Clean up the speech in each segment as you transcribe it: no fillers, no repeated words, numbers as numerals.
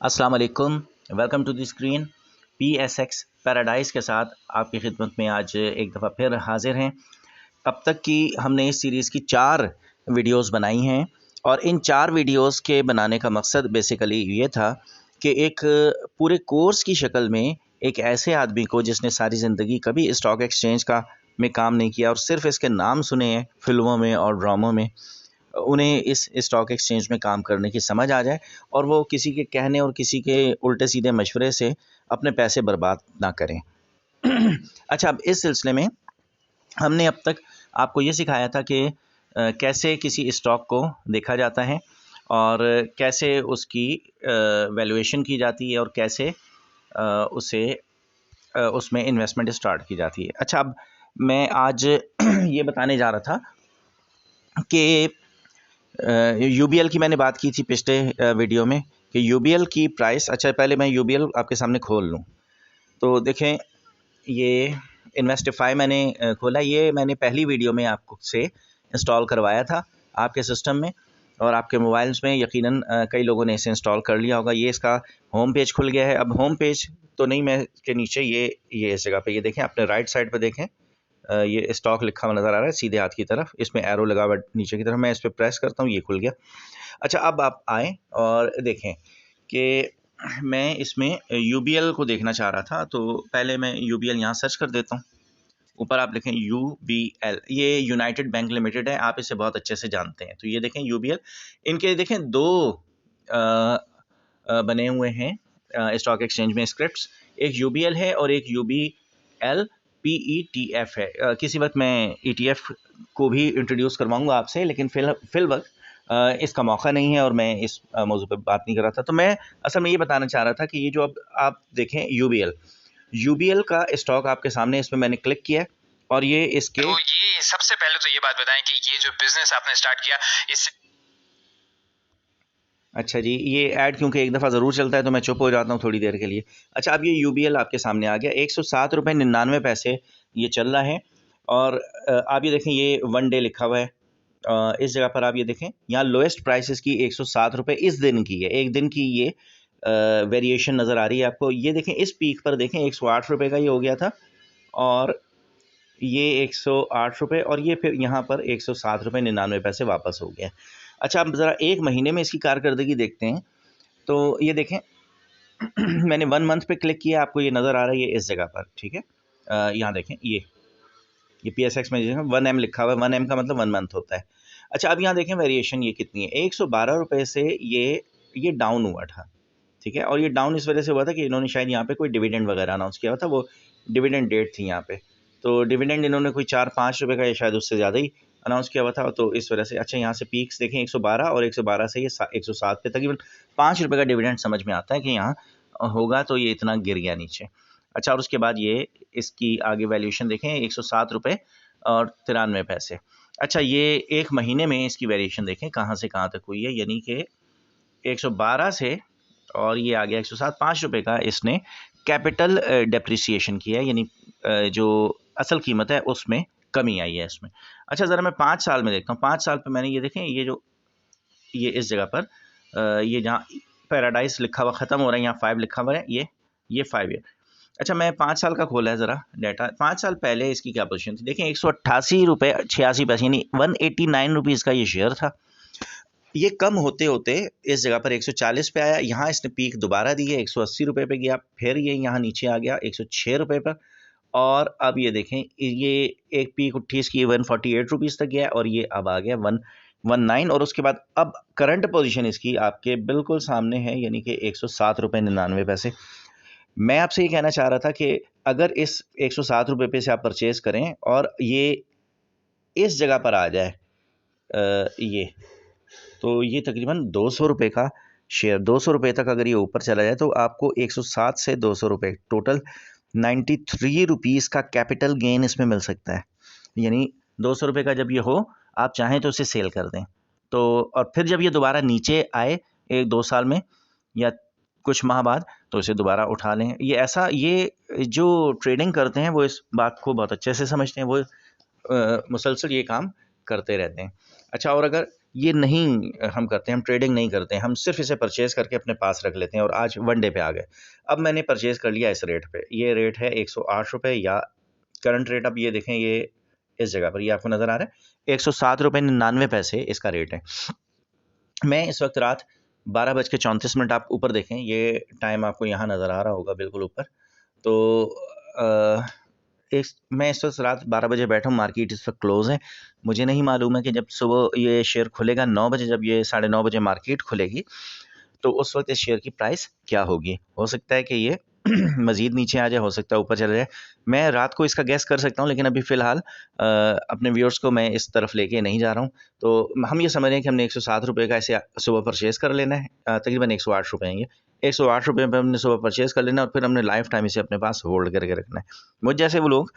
अस्सलाम वालेकुम। Welcome to the screen. PSX paradise के साथ आपकी खिदमत में आज एक दफ़ा फिर हाज़िर हैं। अब तक की हमने इस सीरीज़ की 4 वीडियोस बनाई हैं और इन 4 वीडियोस के बनाने का मकसद बेसिकली ये था कि एक पूरे कोर्स की शक्ल में एक ऐसे आदमी को जिसने सारी ज़िंदगी कभी स्टॉक एक्सचेंज का में काम नहीं किया और सिर्फ इसके नाम सुने हैं फ़िल्मों में और ड्रामों में, उन्हें इस स्टॉक एक्सचेंज में काम करने की समझ आ जाए और वो किसी के कहने और किसी के उल्टे सीधे मशवरे से अपने पैसे बर्बाद ना करें। अच्छा, अब इस सिलसिले में हमने अब तक आपको ये सिखाया था कि कैसे किसी स्टॉक को देखा जाता है और कैसे उसकी वैल्यूएशन की जाती है और कैसे उसमें इन्वेस्टमेंट स्टार्ट की जाती है। अच्छा, अब मैं आज ये बताने जा रहा था कि UBL की मैंने बात की थी पिछले वीडियो में कि UBL की प्राइस। अच्छा, पहले मैं UBL आपके सामने खोल लूँ तो देखें, ये इन्वेस्टिफाई मैंने खोला। ये मैंने पहली वीडियो में आपको से इंस्टॉल करवाया था आपके सिस्टम में और आपके मोबाइल्स में यकीनन कई लोगों ने इसे इंस्टॉल कर लिया होगा। ये इसका होम पेज खुल गया है। अब होम पेज तो नहीं, मैं के नीचे ये इस जगह पे ये देखें, अपने राइट साइड पे देखें, ये स्टॉक लिखा हुआ नज़र आ रहा है सीधे हाथ की तरफ, इसमें एरो लगा हुआ नीचे की तरफ। मैं इस पर प्रेस करता हूँ, ये खुल गया। अच्छा, अब आप आएँ और देखें कि मैं इसमें UBL को देखना चाह रहा था, तो पहले मैं UBL यहाँ सर्च कर देता हूँ। ऊपर आप लिखें UBL, ये यूनाइटेड बैंक लिमिटेड है, आप इसे बहुत अच्छे से जानते हैं। तो ये देखें UBL, इनके देखें 2 बने हुए हैं स्टॉक एक्सचेंज में स्क्रिप्ट्स, एक UBL है और एक UBL PETF है। किसी वक्त मैं ETF को भी इंट्रोड्यूस करवाऊंगा आपसे, लेकिन फिल वक्त इसका मौका नहीं है और मैं इस मौजू पे बात नहीं कर रहा था। तो मैं असल में ये बताना चाह रहा था कि ये जो अब आप देखें UBL का स्टॉक आपके सामने, इसमें मैंने क्लिक किया और ये इसके तो ये सबसे पहले तो ये बात बताएं कि ये जो बिजनेस आपने स्टार्ट किया इससे। अच्छा जी, ये ऐड क्योंकि एक दफ़ा ज़रूर चलता है तो मैं चुप हो जाता हूँ थोड़ी देर के लिए। अच्छा, अब ये UBL आपके सामने आ गया, 107 रुपये 99 पैसे ये चल रहा है और आप ये देखें, ये 1 डे लिखा हुआ है। इस जगह पर आप ये देखें, यहाँ लोएस्ट प्राइस इसकी 107 रुपये इस दिन की है। एक दिन की ये वेरिएशन नज़र आ रही है आपको। ये देखें, इस पीक पर देखें 108 रुपये का ये हो गया था और ये 108 रुपये और ये फिर यहाँ पर 107 रुपये 99 पैसे वापस हो गया। अच्छा, अब ज़रा एक महीने में इसकी कारकर्दगी देखते हैं। तो ये देखें, मैंने 1 मंथ पे क्लिक किया, आपको ये नज़र आ रहा है, ये इस जगह पर, ठीक है। यहाँ देखें, ये PSX में 1M लिखा हुआ है, 1M का मतलब 1 मंथ होता है। अच्छा, अब यहाँ देखें वेरिएशन ये कितनी है, 112 रुपये से ये डाउन हुआ था, ठीक है। और ये डाउन इस वजह से हुआ था कि इन्होंने शायद यहाँ पे कोई डिविडेंड वगैरह अनाउंस किया हुआ था, वो डिविडेंड डेट थी यहाँ पे, तो डिविडेंड इन्होंने कोई 4-5 रुपये का या शायद उससे ज़्यादा ही अनाउंस किया हुआ था, तो इस वजह से। अच्छा, यहाँ से पीक्स देखें 112 और 112 से ये 107 पे तकरीबन 5 रुपये का डिविडेंड समझ में आता है कि यहाँ होगा, तो ये इतना गिर गया नीचे। अच्छा, और उसके बाद ये इसकी आगे वैल्यूएशन देखें, 107 रुपये और 93 पैसे। अच्छा, ये एक महीने में इसकी वेरिएशन देखें कहाँ से कहाँ तक हुई है, यानी कि 112 से और ये आ गया 107, 5 रुपये का इसने कैपिटल डेप्रिसिएशन किया है, यानी जो असल कीमत है उसमें कमी आई है इसमें। अच्छा, ज़रा मैं 5 साल में देखता हूँ। 5 साल पे मैंने ये देखें, ये इस जगह पर ये जहाँ पैराडाइज लिखा हुआ ख़त्म हो रहा है, यहाँ 5 लिखा हुआ है, ये 5 ईयर। अच्छा, मैं 5 साल का खोला है ज़रा डाटा। 5 साल पहले इसकी क्या पोजीशन थी देखें, 188 रुपये 86 पैसे, यानी 189 रुपीज़ का ये शेयर था। ये कम होते होते इस जगह पर 140 पे आया, यहाँ इसने पीक दोबारा दी है, 180 रुपये पे गया, फिर ये यहाँ नीचे आ गया 106 रुपये पर और अब ये देखें, ये एक पीक उठी इसकी 148 रुपीज़ तक गया और ये अब आ गया 119 और उसके बाद अब करंट पोजीशन इसकी आपके बिल्कुल सामने है, यानी कि 107 रुपये 99 पैसे। मैं आपसे ये कहना चाह रहा था कि अगर इस 107 रुपये पे से आप परचेज़ करें और ये इस जगह पर आ जाए, तो ये तकरीबन 200 रुपये का शेयर, 200 रुपये तक अगर ये ऊपर चला जाए तो आपको 107 से 200 रुपये टोटल 93 रुपीज़ का कैपिटल गेन इसमें मिल सकता है। यानी 200 रुपये का जब ये हो, आप चाहें तो उसे सेल कर दें, तो और फिर जब ये दोबारा नीचे आए 1-2 साल में या कुछ माह बाद, तो इसे दोबारा उठा लें। ये जो ट्रेडिंग करते हैं वो इस बात को बहुत अच्छे से समझते हैं, वो मुसलसल ये काम करते रहते हैं। अच्छा, और अगर ये नहीं हम करते, हम ट्रेडिंग नहीं करते हैं, हम सिर्फ इसे परचेज़ करके अपने पास रख लेते हैं और आज वन डे पे आ गए। अब मैंने परचेज़ कर लिया इस रेट पे, ये रेट है ₹108 या करंट रेट आप ये देखें, ये इस जगह पर ये आपको नज़र आ रहा है ₹107.99 इसका रेट है। मैं इस वक्त रात 12:34 आप ऊपर देखें, ये टाइम आपको यहाँ नज़र आ रहा होगा बिल्कुल ऊपर। तो मैं इस वक्त रात 12 बजे बैठा हूँ, मार्केट इस वक्त क्लोज़ है। मुझे नहीं मालूम है कि जब सुबह ये शेयर खुलेगा 9 बजे, जब ये 9:30 बजे मार्केट खुलेगी, तो उस वक्त इस शेयर की प्राइस क्या होगी। हो सकता है कि ये मज़ीद नीचे आ जाए, हो सकता है ऊपर चले जाए। मैं रात को इसका गैस कर सकता हूँ, लेकिन अभी फ़िलहाल अपने व्यूअर्स को मैं इस तरफ लेके नहीं जा रहा हूँ। तो हम ये समझ रहे हैं कि हमने ₹107 का इसे सुबह परचेज़ कर लेना है। तकरीबन ₹108 हैं ये। ₹108 पे हमने सुबह परचेज़ कर लेना है और फिर हमने लाइफ़ टाइम इसे अपने पास होल्ड करके रखना है। मुझ जैसे वो लोग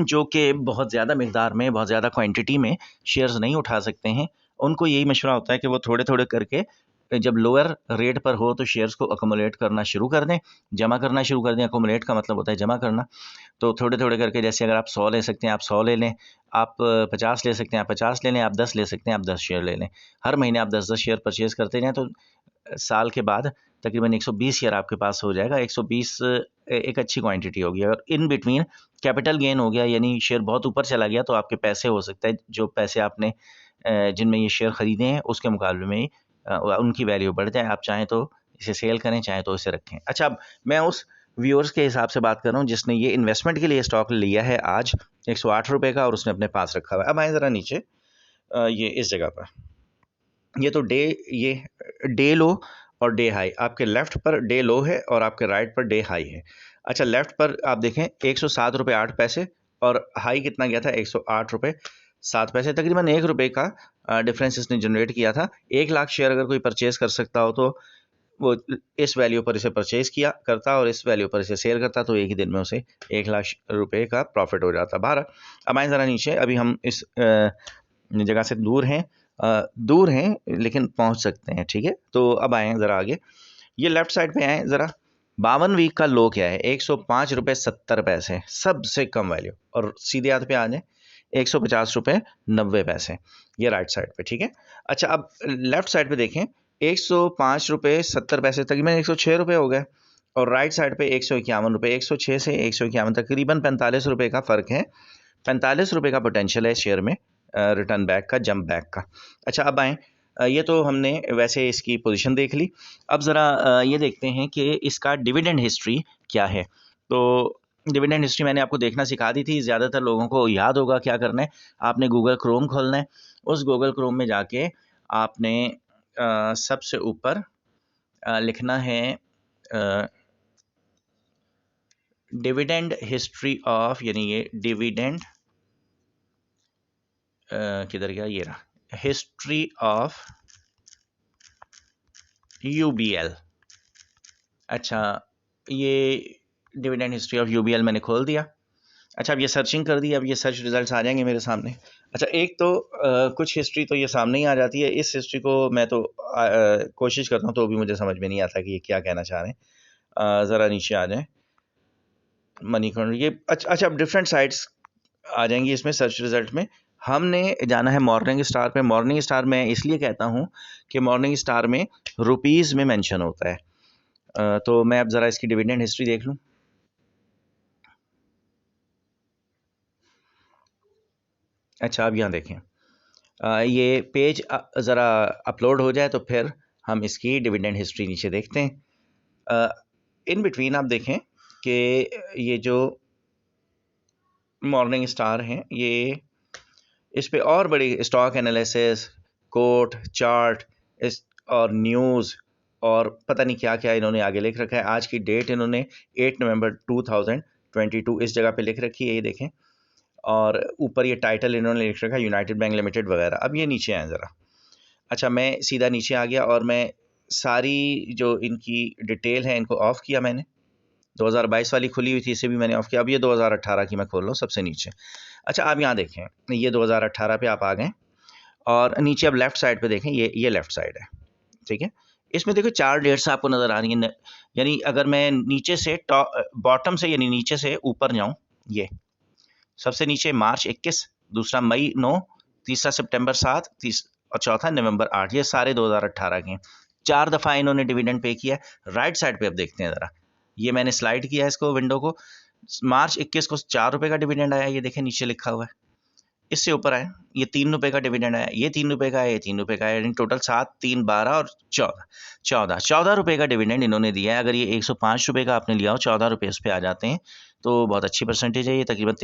जो कि बहुत ज़्यादा मिकदार में, बहुत ज़्यादा क्वांटिटी में शेयर्स नहीं उठा सकते हैं, उनको यही मशवरा होता है कि वो थोड़े-थोड़े करके जब लोअर रेट पर हो तो शेयर्स को अकोमोलेट करना शुरू कर दें, जमा करना शुरू कर दें। अकोमोलेट का मतलब होता है जमा करना। तो थोड़े-थोड़े करके, जैसे अगर आप 100 ले सकते हैं, आप 100 ले लें, आप 50 ले सकते हैं, आप 50 ले लें, आप 10 ले सकते हैं, आप 10 शेयर ले लें। हर महीने आप 10-10 शेयर परचेज़ करते जाएँ, तो साल के बाद तकरीबन 120 शेयर आपके पास हो जाएगा। 120 एक अच्छी क्वांटिटी होगी। और इन बिटवीन कैपिटल गेन हो गया, यानी शेयर बहुत ऊपर चला गया तो आपके पैसे हो सकता है, जो पैसे आपने जिनमें ये शेयर खरीदे हैं उसके मुकाबले में उनकी वैल्यू बढ़ जाए। आप चाहें तो इसे सेल करें, चाहें तो इसे रखें। अच्छा, अब मैं उस व्यूअर्स के हिसाब से बात कर रहा हूँ जिसने ये इन्वेस्टमेंट के लिए स्टॉक लिया है आज ₹108 का और उसने अपने पास रखा हुआ है। अब आएँ ज़रा नीचे, ये इस जगह पर, ये तो ये डे लो और डे हाई, आपके लेफ्ट पर डे लो है और आपके राइट पर डे हाई है। अच्छा, लेफ्ट पर आप देखें ₹107.08 और हाई कितना गया था? ₹108.07, तकरीबन ₹1 का डिफरेंस इसने जनरेट किया था। 1 लाख शेयर अगर कोई परचेज़ कर सकता हो तो वो इस वैल्यू पर इसे परचेज़ किया करता और इस वैल्यू पर इसे सेल करता, तो एक ही दिन में उसे ₹1 लाख का प्रॉफिट हो जाता। बहरहाल, अब आएँ ज़रा नीचे, अभी हम इस जगह से दूर हैं लेकिन पहुंच सकते हैं, ठीक है। तो अब आएँ ज़रा आगे, ये लेफ्ट साइड पे आएँ ज़रा। 52 वीक का लो क्या है? ₹105.70, सबसे कम वैल्यू। और सीधे हाथ पे आ जाएँ, ₹150.90, ये राइट साइड पे, ठीक है। अच्छा, अब लेफ्ट साइड पे देखें, ₹105.70, तकरीबन ₹106 हो गए। और राइट साइड पे ₹151, 106 से 151, तकरीबन ₹45 का फ़र्क है। ₹45 का पोटेंशियल है शेयर में रिटर्न बैक का, जंप बैक का। अच्छा, अब आएँ, ये तो हमने वैसे इसकी पोजीशन देख ली। अब ज़रा ये देखते हैं कि इसका डिविडेंड हिस्ट्री क्या है। तो डिविडेंड हिस्ट्री मैंने आपको देखना सिखा दी थी। ज़्यादातर लोगों को याद होगा क्या करना है। आपने गूगल क्रोम खोलना है। उस गूगल क्रोम में जाके आपने सबसे ऊपर लिखना है डिविडेंड हिस्ट्री ऑफ, यानी ये डिविडेंड किधर गया, ये रहा, हिस्ट्री ऑफ UBL। अच्छा, ये डिविडेंड हिस्ट्री ऑफ UBL मैंने खोल दिया। अच्छा, अब ये सर्चिंग कर दी, अब ये सर्च रिजल्ट्स आ जाएंगे मेरे सामने। अच्छा, एक तो कुछ हिस्ट्री तो ये सामने ही आ जाती है। इस हिस्ट्री को मैं तो कोशिश करता हूँ तो भी मुझे समझ में नहीं आता कि ये क्या कहना चाह रहे हैं। ज़रा नीचे आ जाएं, मनी कॉर्नर, ये अच्छा, अब डिफरेंट साइट्स आ जाएंगी इसमें सर्च रिजल्ट में। हमने जाना है मॉर्निंग स्टार पे। मॉर्निंग स्टार मैं इसलिए कहता हूँ कि मॉर्निंग स्टार में रुपीज़ में मेंशन होता है। तो मैं अब ज़रा इसकी डिविडेंड हिस्ट्री देख लूँ। अच्छा, अब यहाँ देखें, ये पेज ज़रा अपलोड हो जाए तो फिर हम इसकी डिविडेंड हिस्ट्री नीचे देखते हैं। इन बिटवीन आप देखें कि ये जो मॉर्निंग स्टार हैं, ये इस पे और बड़ी स्टॉक एनालिसिस, कोट, चार्ट इस और न्यूज़ और पता नहीं क्या क्या इन्होंने आगे लिख रखा है। आज की डेट इन्होंने 8 नवंबर 2022 इस जगह पे लिख रखी है, ये देखें। और ऊपर ये टाइटल इन्होंने लिख रखा है यूनाइटेड बैंक लिमिटेड वगैरह। अब ये नीचे आए ज़रा। अच्छा, मैं सीधा नीचे आ गया और मैं सारी जो इनकी डिटेल है इनको ऑफ़ किया मैंने। 2022 वाली खुली हुई थी, इसे भी मैंने ऑफ़ किया। अब ये 2018 की मैं खोल रहा हूँ सबसे नीचे। अच्छा, आप यहाँ देखें, ये 2018 पे आप आ गए और नीचे अब लेफ़्ट साइड पे देखें, ये लेफ़्ट साइड है, ठीक है। इसमें देखो 4 डेट्स आपको नज़र आ रही हैं। यानी अगर मैं नीचे से बॉटम से, यानी नीचे से ऊपर जाऊँ, ये सबसे नीचे मार्च 21, दूसरा मई 9, तीसरा सितंबर 7, और चौथा नवंबर 8। ये सारे 2018 के हैं। 4 दफ़ा इन्होंने डिविडेंड पे किया है। राइट साइड पे अब देखते हैं ज़रा, ये मैंने स्लाइड किया है इसको, विंडो को। मार्च 21 को 4 रुपये का डिविडेंड आया, ये देखें नीचे लिखा हुआ है। इससे ऊपर आया, ये 3 रुपये का डिविडेंड आया, ये 3 रुपये का आया, ये 3 रुपये का आया। इन टोटल 7, 3, 12 और 14 रुपये का डिविडेंड इन्होंने दिया है। अगर ये 105 रुपये का आपने लिया हो, 14 रुपये उस पे आ जाते हैं, तो बहुत अच्छी परसेंटेज है ये, तकरीबन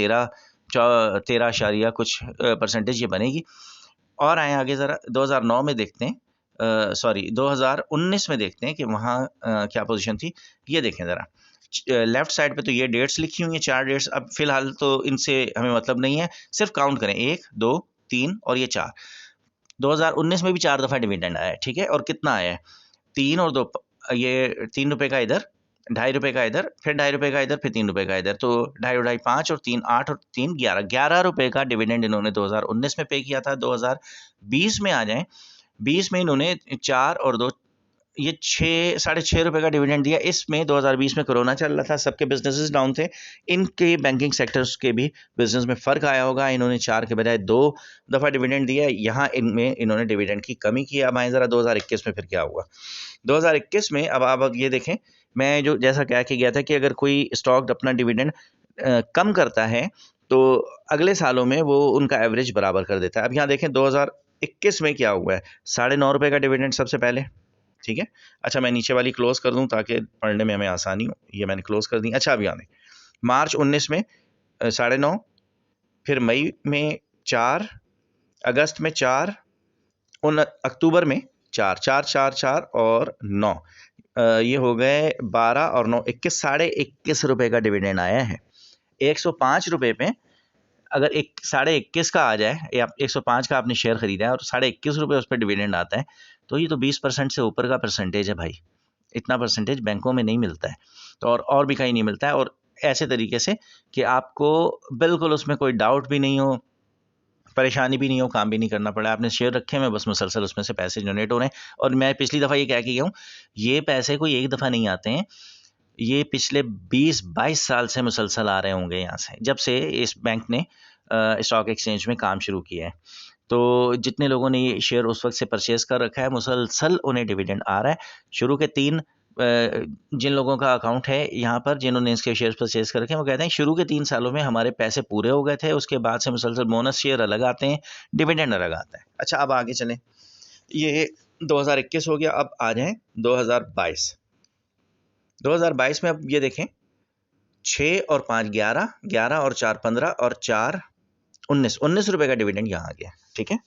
13 आशारिया कुछ परसेंटेज ये बनेगी। और आए आगे ज़रा 2009 में देखते हैं, सॉरी 2019 में देखते हैं कि वहाँ क्या पोजीशन थी। ये देखें ज़रा, लेफ्ट साइड पे तो ये डेट्स लिखी हुई हैं, 4 डेट्स। अब फिलहाल तो इनसे हमें मतलब नहीं है, सिर्फ काउंट करें 1, 2, 3 और ये 4। 2019 में भी 4 दफ़ा डिविडेंड आया है, ठीक है। और कितना आया है, 3 और 2, ये 3 रुपये का इधर, 2.5 रुपये का इधर, फिर 2.5 रुपये का इधर, फिर 3 रुपये का इधर, तो 2.5 और 2.5 5 और 3 8 और 3 11 रुपये का डिविडेंड इन्होंने 2019 में पे किया था। 2020 में आ जाएं, 20 में इन्होंने 4 और 2, ये 6 साढ़े 6 रुपये का डिविडेंड दिया। इसमें 2020 में कोरोना चल रहा था, सबके बिजनेसेस डाउन थे, इनके बैंकिंग सेक्टर्स के भी बिजनेस में फ़र्क आया होगा। इन्होंने 4 के बजाय 2 दफ़ा डिविडेंड दिया, यहाँ इनमें इन्होंने डिविडेंड की कमी की। अब आए ज़रा 2021 में फिर क्या हुआ। 2021 में अब आप ये देखें, मैं जो जैसा कह के गया था कि अगर कोई स्टॉक अपना डिविडेंड कम करता है तो अगले सालों में वो उनका एवरेज बराबर कर देता है। अब यहाँ देखें 2021 में क्या हुआ है, 9.5 रुपये का डिविडेंड सबसे पहले, ठीक है। अच्छा, मैं नीचे वाली क्लोज कर दूं ताकि पढ़ने में हमें आसानी हो, ये मैंने क्लोज कर दी। अच्छा, अब यहाँ देखें, मार्च 19 में 9.5, फिर मई में 4, अगस्त में 4, अक्टूबर में 4, 4, 4, 4 और 9, ये हो गए 12 और 9 21, 21.5 रुपये का डिविडेंड आया है। 105 रुपये पे अगर 21.5 का आ जाए, या 105 का आपने शेयर खरीदा है और 21.5 रुपये उस पर डिविडेंड आता है, तो ये तो 20% से ऊपर का परसेंटेज है भाई। इतना परसेंटेज बैंकों में नहीं मिलता है, तो और भी कहीं नहीं मिलता है। और ऐसे तरीके से कि आपको बिल्कुल उसमें कोई डाउट भी नहीं हो, परेशानी भी नहीं हो, काम भी नहीं करना पड़ा, आपने शेयर रखे हैं, बस मुसलसल उसमें से पैसे जनरेट हो रहे हैं। और मैं पिछली दफ़ा ये कह के गया हूँ, ये पैसे कोई एक दफ़ा नहीं आते हैं, ये पिछले 20-22 साल से मुसलसल आ रहे होंगे यहाँ से, जब से इस बैंक ने स्टॉक एक्सचेंज में काम शुरू किया है। तो जितने लोगों ने ये शेयर उस वक्त से परचेज़ कर रखा है, मुसलसल उन्हें डिविडेंड आ रहा है। शुरू के 3 जिन लोगों का अकाउंट है यहाँ पर, जिन्होंने इसके शेयर परचेज़ कर रखे हैं, वो कहते हैं शुरू के 3 सालों में हमारे पैसे पूरे हो गए थे, उसके बाद से मुसलसल बोनस शेयर अलग आते हैं, डिविडेंड अलग आता है। अच्छा, अब आगे चलें, ये 2021 हो गया, अब आ जाएँ 2022। 2022 में अब ये देखें, 6 और 5 11, 11 और 4 15 और 4 19 रुपये का डिविडेंड यहाँ आ गया, ठीक है।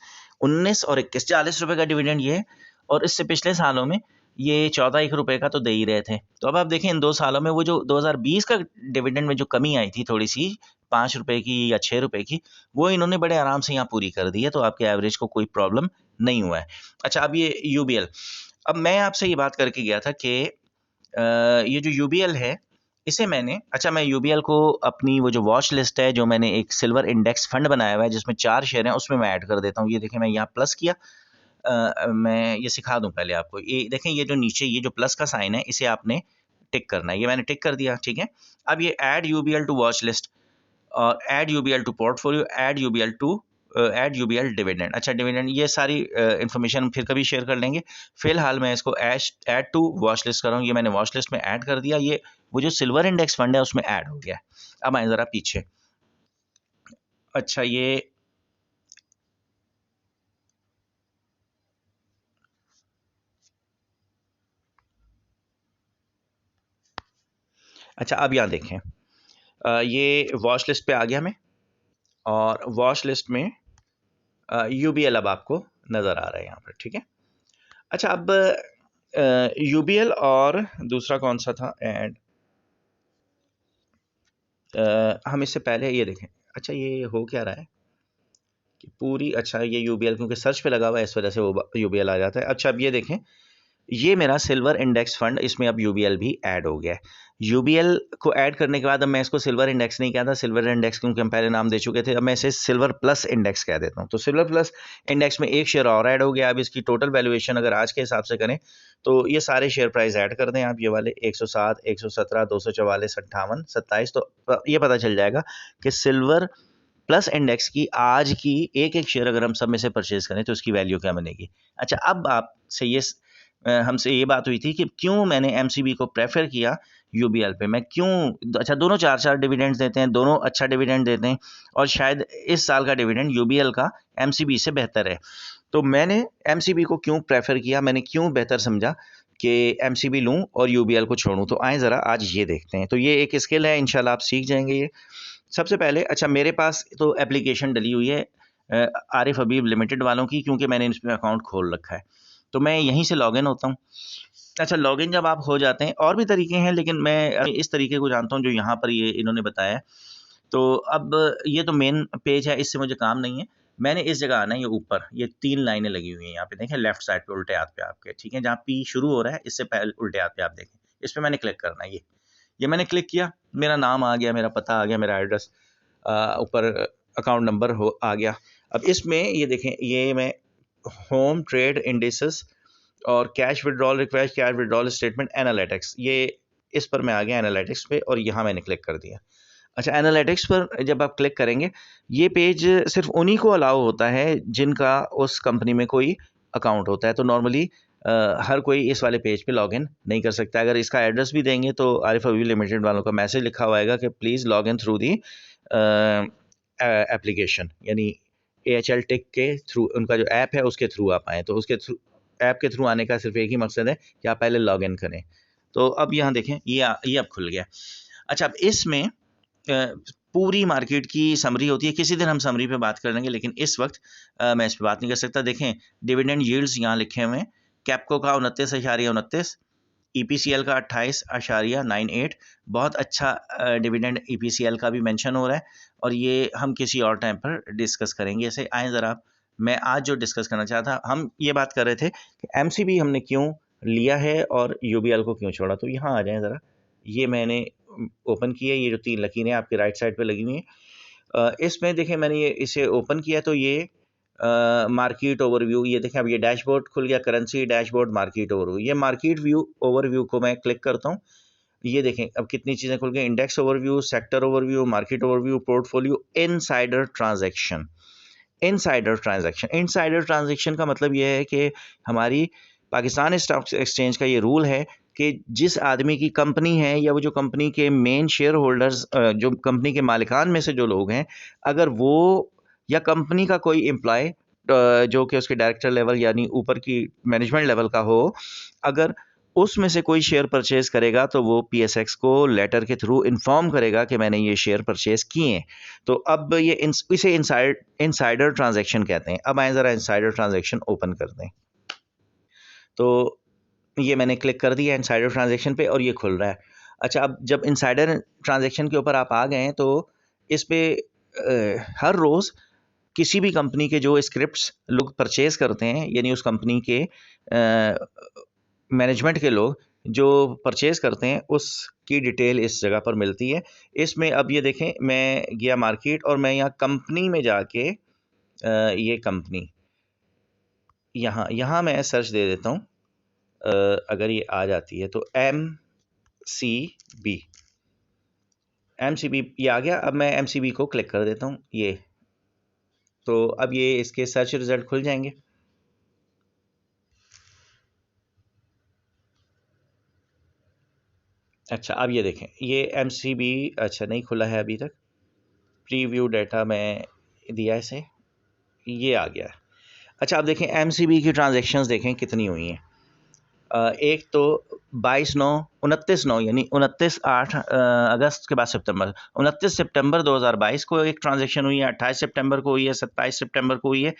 19 और 21 40 रुपये का डिविडेंड ये है। और इससे पिछले सालों में ये 14-1 रुपये का तो दे ही रहे थे। तो अब आप देखें, इन 2 सालों में वो जो 2020 का डिविडेंड में जो कमी आई थी थोड़ी सी, 5 रुपये की या 6 रुपये की, वो इन्होंने बड़े आराम से यहाँ पूरी कर दी है, तो आपके एवरेज को कोई प्रॉब्लम नहीं हुआ है। अच्छा, अब ये यूबीएल, अब मैं आपसे ये बात करके गया था कि ये जो यूबीएल है, इसे मैंने, अच्छा, मैं यूबीएल को अपनी वो जो वॉच लिस्ट है, जो मैंने एक सिल्वर इंडेक्स फंड बनाया हुआ है जिसमें 4 शेयर हैं, उसमें मैं ऐड कर देता हूँ। ये देखें, मैं यहाँ प्लस किया, मैं ये सिखा दूं पहले आपको। ये देखें, ये जो नीचे ये जो प्लस का साइन है, इसे आपने टिक करना है। ये मैंने टिक कर दिया, ठीक है। अब ये add UBL to watch list और add UBL to portfolio, add UBL dividend. अच्छा, डिविडेंड, ये सारी इन्फॉर्मेशन फिर कभी शेयर कर लेंगे। फिलहाल मैं इसको ऐड टू वॉच लिस्ट कर रहा हूँ। ये मैंने वॉच लिस्ट में ऐड कर दिया, ये वो जो सिल्वर इंडेक्स फंड है उसमें ऐड हो गया। अब आए ज़रा पीछे। अच्छा, ये अच्छा, अब यहाँ देखें, ये वॉच लिस्ट पे आ गया मैं, और वॉच लिस्ट में यूबीएल अब आपको नज़र आ रहा है यहाँ पर, ठीक है। अच्छा, अब यूबीएल और दूसरा कौन सा था ऐड, हम इससे पहले ये देखें। अच्छा, ये हो क्या रहा है कि पूरी, अच्छा, ये यूबीएल क्योंकि सर्च पे लगा हुआ है, इस वजह से वो यूबीएल आ जाता है। अच्छा, अब ये देखें, ये मेरा सिल्वर इंडेक्स फंड, इसमें अब यूबीएल भी ऐड हो गया है। यूबीएल को ऐड करने के बाद अब मैं इसको सिल्वर इंडेक्स नहीं कहता, सिल्वर इंडेक्स क्योंकि हम पहले नाम दे चुके थे, अब मैं इसे सिल्वर प्लस इंडेक्स कह देता हूँ। तो सिल्वर प्लस इंडेक्स में एक शेयर और ऐड हो गया। अब इसकी टोटल वैल्यूएशन अगर आज के हिसाब से करें तो ये सारे शेयर प्राइस ऐड कर दें आप, ये वाले 107, 117, 244, 58, 27, तो ये पता चल जाएगा कि सिल्वर प्लस इंडेक्स की आज की एक एक शेयर अगर हम सब में से परचेज करें तो उसकी वैल्यू क्या बनेगी। अच्छा, अब आपसे ये हमसे ये बात हुई थी कि क्यों मैंने एमसीबी को प्रेफर किया यूबीएल पे, मैं क्यों। अच्छा, दोनों 4-4 डिविडेंड्स देते हैं, दोनों अच्छा डिविडेंड देते हैं और शायद इस साल का डिविडेंड यूबीएल का एमसीबी से बेहतर है। तो मैंने एमसीबी को क्यों प्रेफर किया, मैंने क्यों बेहतर समझा कि एमसीबी लूँ और यूबीएल को छोड़ूँ। तो आएँ ज़रा आज ये देखते हैं। तो ये एक स्किल है, इंशाल्लाह आप सीख जाएंगे ये। सबसे पहले अच्छा, मेरे पास तो एप्लीकेशन डली हुई है आरिफ हबीब लिमिटेड वालों की, क्योंकि मैंने इसमें अकाउंट खोल रखा है, तो मैं यहीं से लॉगिन होता हूँ। अच्छा, लॉगिन जब आप हो जाते हैं, और भी तरीके हैं लेकिन मैं इस तरीके को जानता हूँ जो यहाँ पर ये इन्होंने बताया है। तो अब ये तो मेन पेज है, इससे मुझे काम नहीं है। मैंने इस जगह आना है, ये ऊपर ये 3 लाइनें लगी हुई हैं यहाँ पे देखें, लेफ्ट साइड पे उल्टे हाथ पे आपके, ठीक है, जहाँ पी शुरू हो रहा है इससे पहले उल्टे हाथ पे आप देखें, इस पे मैंने क्लिक करना है। ये मैंने क्लिक किया, मेरा नाम आ गया, मेरा पता आ गया, मेरा एड्रेस ऊपर अकाउंट नंबर हो आ गया। अब इसमें ये देखें, ये मैं होम ट्रेड इंडिसेस और cash withdrawal request, cash withdrawal statement, analytics, ये इस पर मैं आ गया एनालिटिक्स पे और यहाँ मैंने क्लिक कर दिया। अच्छा, एनालिटिक्स पर जब आप क्लिक करेंगे, ये पेज सिर्फ उन्हीं को अलाउ होता है जिनका उस कंपनी में कोई अकाउंट होता है। तो नॉर्मली हर कोई इस वाले पेज पे लॉगिन नहीं कर सकता। अगर इसका एड्रेस भी देंगे तो आरिफ हबीब लिमिटेड वालों का मैसेज लिखा हुआ कि please log in through the application, यानी AHL टिक के थ्रू, उनका जो ऐप है उसके थ्रू आप आएँ। तो उसके थ्रू, ऐप के थ्रू आने का सिर्फ एक ही मकसद है कि आप पहले लॉगिन करें। तो अब यहाँ देखें, ये अब खुल गया। अच्छा, अब इसमें पूरी मार्केट की समरी होती है, किसी दिन हम समरी पे बात कर लेंगे, लेकिन इस वक्त मैं इस पे बात नहीं कर सकता। देखें, डिविडेंड यील्ड्स यहाँ लिखे हुए हैं, कैप्को का 29.29, EPCL का 28.98, बहुत अच्छा डिविडेंड EPCL का भी मेंशन हो रहा है, और ये हम किसी और टाइम पर डिस्कस करेंगे। ऐसे आएँ ज़रा, मैं आज जो डिस्कस करना चाहता, हम ये बात कर रहे थे कि एमसीबी हमने क्यों लिया है और यूबीएल को क्यों छोड़ा। तो यहाँ आ जाएँ ज़रा, ये मैंने ओपन किया, ये जो 3 लकीरें आपके राइट साइड पे लगी हुई हैं, इसमें देखें मैंने ये इसे ओपन किया तो ये मार्केट ओवरव्यू, ये देखें अब ये डैशबोर्ड खुल गया, करेंसी डैशबोर्ड, मार्केट ओवरव्यू। ये मार्केट व्यू ओवरव्यू को मैं क्लिक करता हूँ, ये देखें अब कितनी चीज़ें खुल गई, index overview, sector overview, market overview, portfolio, insider transaction. Insider transaction का मतलब ये है कि हमारी पाकिस्तान स्टॉक एक्सचेंज का ये रूल है कि जिस आदमी की कंपनी है, या वो जो कंपनी के मेन शेयर होल्डर्स, जो कंपनी के मालिकान में से जो लोग हैं, अगर वो या कंपनी का कोई एम्प्लॉय जो कि उसके डायरेक्टर लेवल यानी ऊपर की मैनेजमेंट लेवल का हो, अगर उसमें से कोई शेयर परचेज करेगा तो वो PSX को लेटर के थ्रू इन्फॉर्म करेगा कि मैंने ये शेयर परचेज किए हैं। तो अब ये इसे इनसाइडर ट्रांजैक्शन कहते हैं। अब आए ज़रा इनसाइडर ट्रांजैक्शन ओपन कर दें, तो ये मैंने क्लिक कर दिया इनसाइडर ट्रांजैक्शन पे और ये खुल रहा है। अच्छा, अब जब इनसाइडर ट्रांजैक्शन के ऊपर आप आ गए हैं तो इस पे हर रोज़ किसी भी कंपनी के जो स्क्रिप्ट्स लोग परचेज करते हैं, यानी उस कंपनी के मैनेजमेंट के लोग जो परचेज करते हैं, उसकी डिटेल इस जगह पर मिलती है। इसमें अब ये देखें, मैं गया मार्केट और मैं यहाँ कंपनी में जाके ये कंपनी यहाँ मैं सर्च दे देता हूँ, अगर ये आ जाती है तो MCB ये आ गया। अब मैं MCB को क्लिक कर देता हूँ, ये तो अब ये इसके सर्च रिजल्ट खुल जाएंगे। अच्छा, अब ये देखें, ये MCB अच्छा नहीं खुला है अभी तक, प्रीव्यू डाटा मैं दिया इसे, ये आ गया। अच्छा, अब देखें MCB की ट्रांजैक्शंस देखें कितनी हुई हैं। एक तो 29/9 यानी 29/8 अगस्त के बाद सितंबर, 29 सितंबर 2022 को एक ट्रांजैक्शन हुई है, 28 सितंबर को हुई है, 27 सितंबर को हुई है,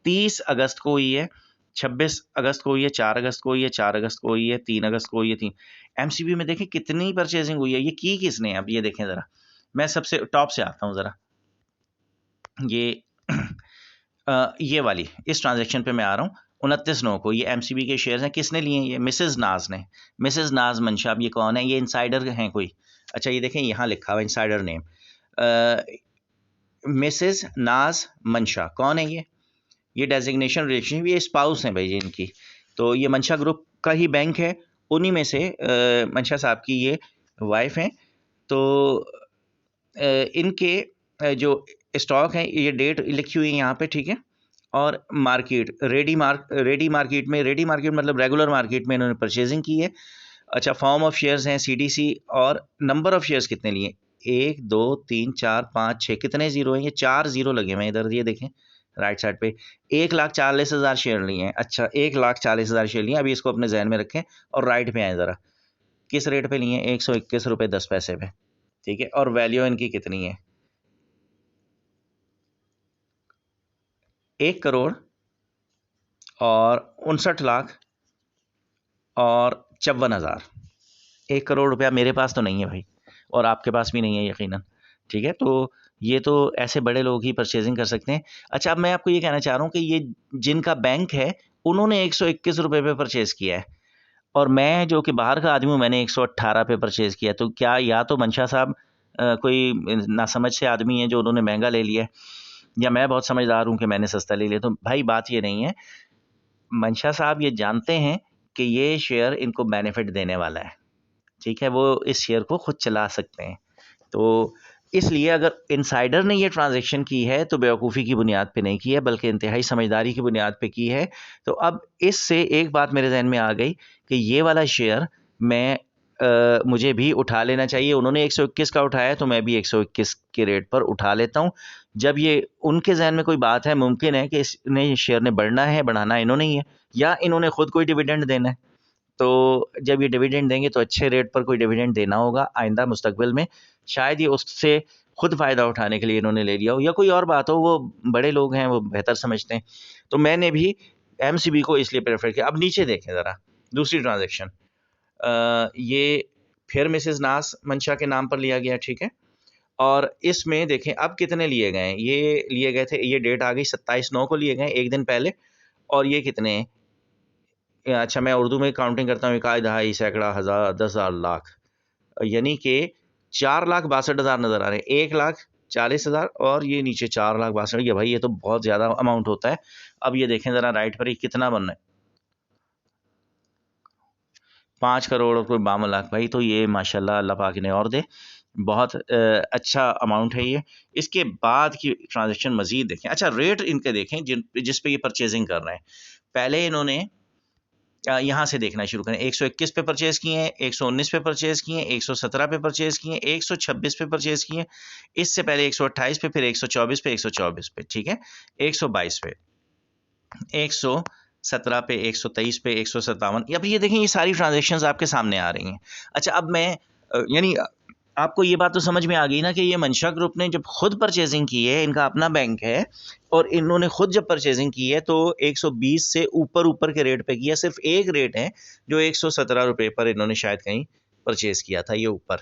30 अगस्त को हुई है, 26 अगस्त को हुई है, 4 अगस्त को हुई है, 4 अगस्त को हुई है, 3 अगस्त को हुई है। 3 MCB में देखें कितनी परचेजिंग हुई है, ये की किसने है। अब ये देखें ज़रा, मैं सबसे टॉप से आता हूँ ज़रा, ये ये वाली इस ट्रांजैक्शन पे मैं आ रहा हूँ। 29/9 को ये MCB के शेयर्स हैं, किसने लिए हैं, ये मिसेज नाज ने, मिसेज नाज मंशा। अब ये कौन है, ये इनसाइडर हैं कोई। अच्छा, ये देखें यहाँ लिखा हुआ इनसाइडर नेम, मिसेज नाज मंशा, कौन है ये डेजिग्नेशन रिलेशन, ये स्पाउस हैं भाई जी इनकी। तो ये मंशा ग्रुप का ही बैंक है, उन्हीं में से मंशा साहब की ये वाइफ हैं। तो इनके जो स्टॉक है, ये डेट लिखी हुई है यहाँ पे, ठीक है। और मार्केट रेडी मार्केट मतलब रेगुलर मार्केट में इन्होंने परचेजिंग की है। अच्छा, फॉर्म ऑफ शेयर्स हैं CDC, और नंबर ऑफ शेयर्स कितने लिए, 1 2 3 4 5 6, कितने जीरो हैं, ये 4 जीरो लगे हुए हैं इधर, ये देखें राइट साइड पे। 1,40,000 शेयर लिए हैं। अच्छा, 1,40,000 शेयर लिए हैं। अभी इसको अपने जहन में रखें और राइट पे आए ज़रा, किस रेट पे लिए हैं, 121 रुपये 10 पैसे पे, ठीक है। और वैल्यू इनकी कितनी है, 1,59,59,000 और 54,000। 1 करोड़ रुपया मेरे पास तो नहीं है भाई, और आपके पास भी नहीं है यकीनन, ठीक है। तो ये तो ऐसे बड़े लोग ही परचेजिंग कर सकते हैं। अच्छा, अब मैं आपको ये कहना चाह रहा हूँ कि ये जिनका बैंक है उन्होंने 121 रुपये पे परचेज़ किया है, और मैं जो कि बाहर का आदमी हूँ, मैंने 118 पे परचेज़ किया। तो क्या या तो मंशा साहब कोई नासमझ से आदमी है जो उन्होंने महंगा ले लिया है, या मैं बहुत समझदार हूँ कि मैंने सस्ता ले लिया। तो भाई बात ये नहीं है, मंशा साहब ये जानते हैं कि ये शेयर इनको बेनिफिट देने वाला है, ठीक है। वो इस शेयर को खुद चला सकते हैं। तो इसलिए अगर इनसाइडर ने ये ट्रांजैक्शन की है तो बेवकूफ़ी की बुनियाद पे नहीं की है, बल्कि इंतहाई समझदारी की बुनियाद पे की है। तो अब इससे एक बात मेरे ज़हन में आ गई कि ये वाला शेयर मैं मुझे भी उठा लेना चाहिए। उन्होंने 121 का उठाया है, तो मैं भी 121 के रेट पर उठा लेता हूँ। जब ये उनके ज़हन में कोई बात है, मुमकिन है कि इसने शेयर ने बढ़ना है, बढ़ाना इन्होंने ही है, या इन्होंने खुद कोई डिविडेंड देना है। तो जब ये डिविडेंड देंगे तो अच्छे रेट पर कोई डिविडेंड देना होगा आइंदा मुस्तकबिल में। शायद ये उससे खुद फ़ायदा उठाने के लिए इन्होंने ले लिया हो, या कोई और बात हो, वो बड़े लोग हैं, वो बेहतर समझते हैं। तो मैंने भी MCB को इसलिए प्रेफर किया। अब नीचे देखें ज़रा, दूसरी ट्रांजैक्शन, ये फिर मिसेस नास मंशा के नाम पर लिया गया, ठीक है। और इसमें देखें अब कितने लिए गए हैं, ये लिए गए थे, ये डेट आ गई 27/9 को लिए गए, एक दिन पहले। और ये कितने हैं, अच्छा मैं उर्दू में काउंटिंग करता हूँ, 1 दहाई सैकड़ा हज़ार 10,000 लाख, यानी कि 4,62,000 नज़र आ रहे हैं। 1,40,000 और ये नीचे 4,62,000, ये भाई ये तो बहुत ज़्यादा अमाउंट होता है। अब ये देखें ज़रा राइट पर, ये कितना बन रहा है, 5 करोड़ और कोई 52 लाख। भाई तो ये माशाल्लाह अल्लाह पाक इन्हें और दे, बहुत अच्छा अमाउंट है ये। इसके बाद की ट्रांजैक्शन मज़ीद देखें। अच्छा, रेट इनके देखें जिस पे ये परचेजिंग कर रहे हैं। पहले इन्होंने यहाँ से देखना शुरू करें, 121 पे परचेज़ किए हैं, 119 पे परचेज़ किए हैं, 117 पे परचेज़ किए हैं, 126 पे परचेज़ किए हैं, इससे पहले 128 पे, फिर 124 पे, 124 पे, ठीक है, 122 पे, 117 पे, 123 पे, 157। अब ये देखें, ये सारी ट्रांजैक्शंस आपके सामने आ रही हैं। अच्छा, अब मैं यानी आपको ये बात तो समझ में आ गई ना कि ये मंशा ग्रुप ने जब खुद परचेजिंग की है, इनका अपना बैंक है, और इन्होंने खुद जब परचेजिंग की है तो 120 से ऊपर के रेट पे किया। सिर्फ एक रेट है जो 117 रुपये पर इन्होंने शायद कहीं परचेज किया था, ये ऊपर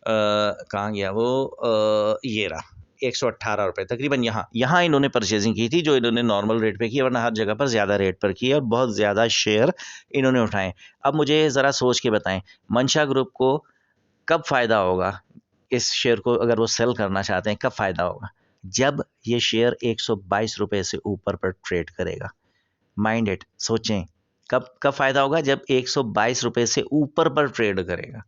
कहाँ गया वो, ये रहा 118 रुपये तकरीबन, यहाँ इन्होंने परचेजिंग की थी, जो इन्होंने नॉर्मल रेट पे की, वरना हर जगह पर ज़्यादा रेट पर की है और बहुत ज़्यादा शेयर इन्होंने उठाए। अब मुझे ज़रा सोच के बताएं, मंशा ग्रुप को कब फ़ायदा होगा, इस शेयर को अगर वो सेल करना चाहते हैं, कब फ़ायदा होगा, जब ये शेयर 122 रुपये से ऊपर पर ट्रेड करेगा। माइंड इट, सोचें कब फ़ायदा होगा, जब 122 रुपये से ऊपर पर ट्रेड करेगा।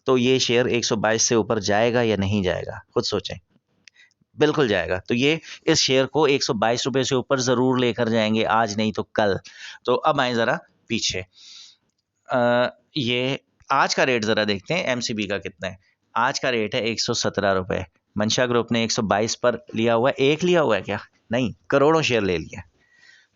तो ये शेयर 122 से ऊपर जाएगा या नहीं जाएगा, खुद सोचें। बिल्कुल जाएगा। तो ये इस शेयर को 122 रुपये से ऊपर ज़रूर लेकर जाएंगे, आज नहीं तो कल। तो अब आएँ ज़रा पीछे, ये आज का रेट ज़रा देखते हैं MCB का कितना है। आज का रेट है 117 रुपये। मंशा ग्रुप ने 122 पर लिया हुआ है। एक लिया हुआ है क्या? नहीं, करोड़ों शेयर ले लिया।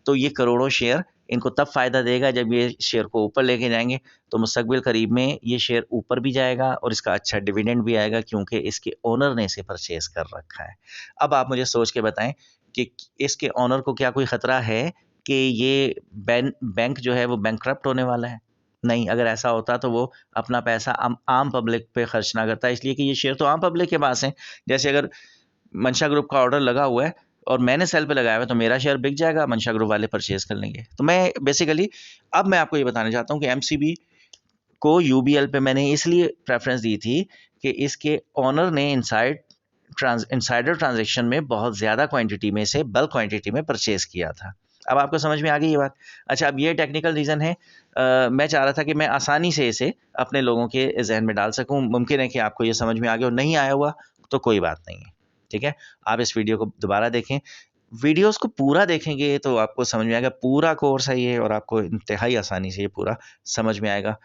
तो ये करोड़ों शेयर इनको तब फ़ायदा देगा जब ये शेयर को ऊपर लेके जाएंगे। तो मुस्तकबिल करीब में ये शेयर ऊपर भी जाएगा और इसका अच्छा डिविडेंड भी आएगा, क्योंकि इसके ओनर ने इसे परचेज कर रखा है। अब आप मुझे सोच के बताएं कि इसके ओनर को क्या कोई ख़तरा है कि ये बैंक जो है वो बैंकक्रप्ट होने वाला है? नहीं, अगर ऐसा होता तो वो अपना पैसा आम पब्लिक पे खर्च ना करता, इसलिए कि ये शेयर तो आम पब्लिक के पास है। जैसे अगर मंशा ग्रुप का ऑर्डर लगा हुआ है और मैंने सेल पे लगाया हुआ है, तो मेरा शेयर बिक जाएगा, मंशा ग्रुप वाले परचेज कर लेंगे। तो मैं बेसिकली अब मैं आपको ये बताना चाहता हूँ कि MCB को UBL पे मैंने इसलिए प्रेफरेंस दी थी कि इसके ओनर ने इनसाइडर ट्रांजेक्शन में बहुत ज़्यादा क्वांटिटी में से बल्क क्वांटिटी में परचेज किया था। अब आपको समझ में आ गई ये बात? अच्छा, अब ये टेक्निकल रीज़न है। मैं चाह रहा था कि मैं आसानी से इसे अपने लोगों के जहन में डाल सकूं। मुमकिन है कि आपको ये समझ में आ गया, और नहीं आया हुआ तो कोई बात नहीं है। ठीक है, आप इस वीडियो को दोबारा देखें, वीडियोस को पूरा देखेंगे तो आपको समझ में आएगा, पूरा कोर्स है ये और आपको इंतहाई आसानी से ये पूरा समझ में आएगा।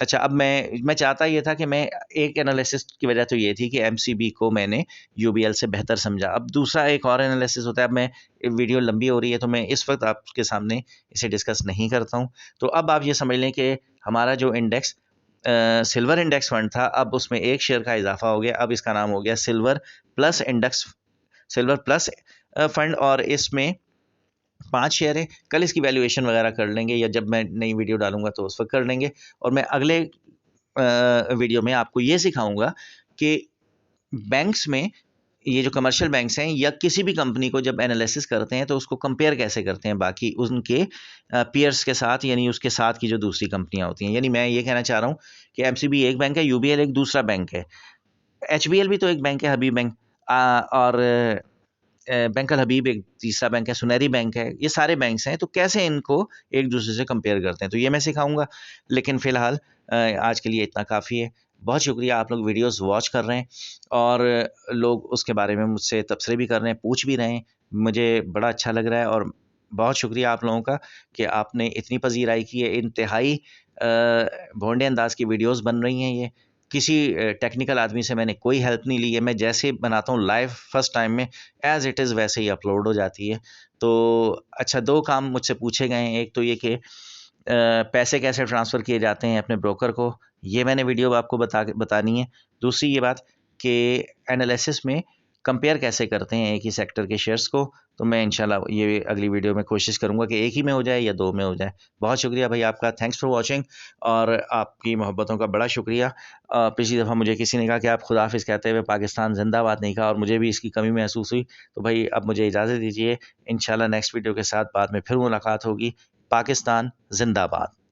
अच्छा, अब मैं चाहता ये था कि मैं एक एनालिसिस की वजह तो ये थी कि एमसीबी को मैंने यूबीएल से बेहतर समझा। अब दूसरा एक और एनालिसिस होता है, अब मैं वीडियो लंबी हो रही है तो मैं इस वक्त आपके सामने इसे डिस्कस नहीं करता हूँ। तो अब आप ये समझ लें कि हमारा जो इंडेक्स सिल्वर इंडेक्स फंड था, अब उसमें एक शेयर का इजाफा हो गया, अब इसका नाम हो गया सिल्वर प्लस फंड, और इसमें 5 शेयर है। कल इसकी वैल्यूएशन वगैरह कर लेंगे, या जब मैं नई वीडियो डालूंगा तो उस वक्त कर लेंगे। और मैं अगले वीडियो में आपको ये सिखाऊंगा कि बैंक्स में, ये जो कमर्शियल बैंक्स हैं या किसी भी कंपनी को जब एनालिसिस करते हैं तो उसको कंपेयर कैसे करते हैं बाकी उनके पीयर्स के साथ, यानी उसके साथ की जो दूसरी कंपनियां होती हैं। यानी मैं ये कहना चाह रहा हूँ कि एमसीबी एक बैंक है, यूबीएल एक दूसरा बैंक है, एचबीएल भी तो एक बैंक है, हबीब बैंक, और बैंक अल हबीब एक तीसरा बैंक है, सुनहरी बैंक है, ये सारे बैंक्स हैं, तो कैसे इनको एक दूसरे से कंपेयर करते हैं, तो ये मैं सिखाऊंगा। लेकिन फ़िलहाल आज के लिए इतना काफ़ी है। बहुत शुक्रिया, आप लोग वीडियोस वॉच कर रहे हैं और लोग उसके बारे में मुझसे तबसरे भी कर रहे हैं, पूछ भी रहे हैं, मुझे बड़ा अच्छा लग रहा है। और बहुत शुक्रिया आप लोगों का कि आपने इतनी पजीराई की है। इंतहाई भोंडे अंदाज की वीडियोस बन रही हैं ये, किसी टेक्निकल आदमी से मैंने कोई हेल्प नहीं ली है, मैं जैसे बनाता हूँ लाइव फर्स्ट टाइम में एज़ इट इज़ वैसे ही अपलोड हो जाती है। तो अच्छा, 2 काम मुझसे पूछे गए हैं, एक तो ये कि पैसे कैसे ट्रांसफ़र किए जाते हैं अपने ब्रोकर को, ये मैंने वीडियो आपको बतानी है। दूसरी ये बात कि एनालिसिस में कंपेयर कैसे करते हैं एक ही सेक्टर के शेयर्स को, तो मैं इंशाल्लाह ये अगली वीडियो में कोशिश करूँगा कि एक ही में हो जाए या 2 में हो जाए। बहुत शुक्रिया भाई आपका, थैंक्स फॉर वॉचिंग, और आपकी मोहब्बतों का बड़ा शुक्रिया। पिछली दफ़ा मुझे किसी ने कहा कि आप खुदाफ़िज़ कहते हुए पाकिस्तान ज़िंदाबाद नहीं कहा, और मुझे भी इसकी कमी महसूस हुई। तो भाई अब मुझे इजाज़त दीजिए, इंशाल्लाह नेक्स्ट वीडियो के साथ बाद में फिर मुलाकात होगी। पाकिस्तान ज़िंदाबाद।